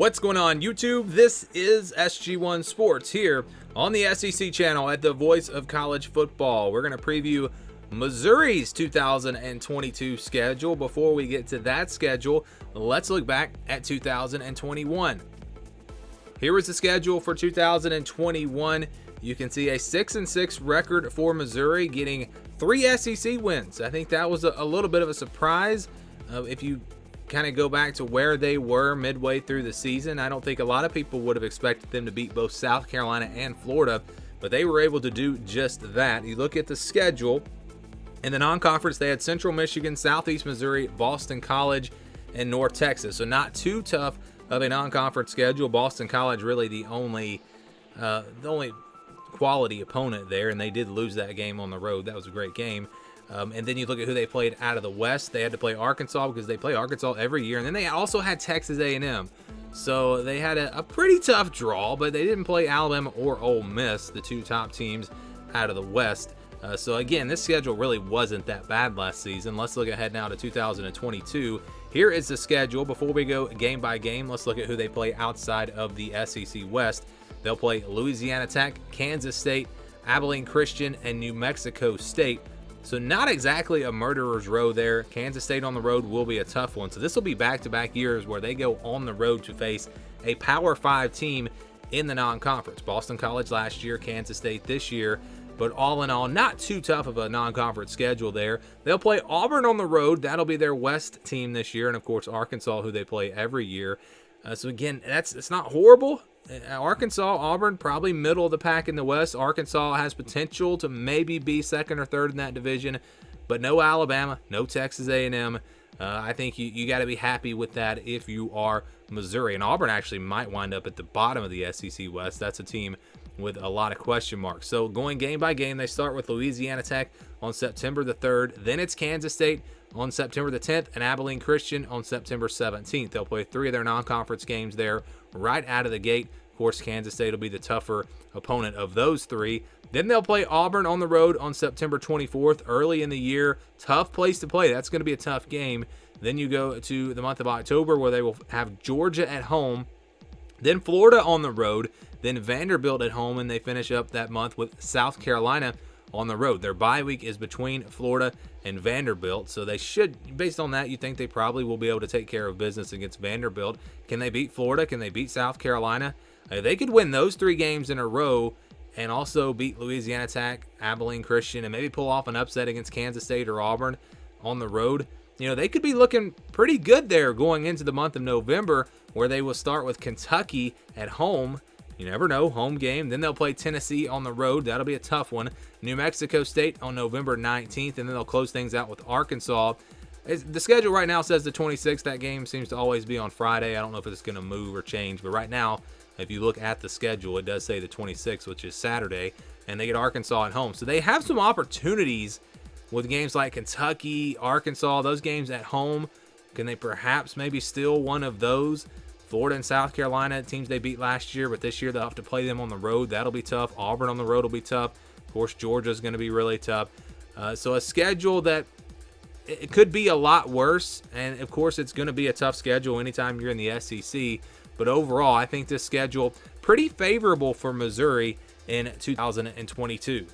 What's going on, YouTube? This is SG1 Sports here on the SEC channel at the Voice of College Football. We're going to preview Missouri's 2022 schedule. Before we get to that schedule, let's look back at 2021. Here is the schedule for 2021. You can see a 6-6 record for Missouri, getting 3 SEC wins. I think that was a little bit of a surprise. If you kind of go back to where they were midway through the season, I don't think a lot of people would have expected them to beat both South Carolina and Florida, but they were able to do just that. You look at the schedule. In the non-conference, they had Central Michigan, Southeast Missouri, Boston College, and North Texas. So not too tough of a non-conference schedule. Boston College really the only quality opponent there, and they did lose that game on the road. That was a great game. And then you look at who they played out of the West. They had to play Arkansas because they play Arkansas every year. And then they also had Texas A&M. So they had a pretty tough draw, but they didn't play Alabama or Ole Miss, the two top teams out of the West. So again, this schedule really wasn't that bad last season. Let's look ahead now to 2022. Here is the schedule. Before we go game by game, let's look at who they play outside of the SEC West. They'll play Louisiana Tech, Kansas State, Abilene Christian, and New Mexico State. So not exactly a murderer's row there. Kansas State on the road will be a tough one. So this will be back-to-back years where they go on the road to face a Power 5 team in the non-conference. Boston College last year, Kansas State this year. But all in all, not too tough of a non-conference schedule there. They'll play Auburn on the road. That'll be their West team this year. And, of course, Arkansas, who they play every year. So, again, it's not horrible. Arkansas, Auburn, probably middle of the pack in the West. Arkansas has potential to maybe be second or third in that division, but no Alabama, no Texas A&M. I think you got to be happy with that if you are Missouri. And Auburn actually might wind up at the bottom of the SEC West. That's a team with a lot of question marks. So going game by game, they start with Louisiana Tech on September the 3rd. Then it's Kansas State on September the 10th and Abilene Christian on September 17th. They'll play 3 of their non-conference games there right out of the gate. Of course, Kansas State will be the tougher opponent of those 3. Then they'll play Auburn on the road on September 24th, early in the year. Tough place to play. That's going to be a tough game. Then you go to the month of October where they will have Georgia at home, then Florida on the road, then Vanderbilt at home, and they finish up that month with South Carolina on the road. Their bye week is between Florida and Vanderbilt, so they should, based on that, you think they probably will be able to take care of business against Vanderbilt. Can they beat Florida? Can they beat South Carolina? They could win those 3 games in a row and also beat Louisiana Tech, Abilene Christian, and maybe pull off an upset against Kansas State or Auburn on the road. You know, they could be looking pretty good there going into the month of November, where they will start with Kentucky at home. You never know, home game. Then they'll play Tennessee on the road. That'll be a tough one. New Mexico State on November 19th, and then they'll close things out with Arkansas. The schedule right now says the 26th. That game seems to always be on Friday. I don't know if it's going to move or change, but right now, if you look at the schedule, it does say the 26th, which is Saturday, and they get Arkansas at home. So they have some opportunities with games like Kentucky, Arkansas, those games at home. Can they perhaps maybe steal one of those? Florida and South Carolina, teams they beat last year, but this year they'll have to play them on the road. That'll be tough. Auburn on the road will be tough. Of course, Georgia's going to be really tough. So a schedule that it could be a lot worse, and of course it's going to be a tough schedule anytime you're in the SEC. But overall, I think this schedule pretty favorable for Missouri in 2022.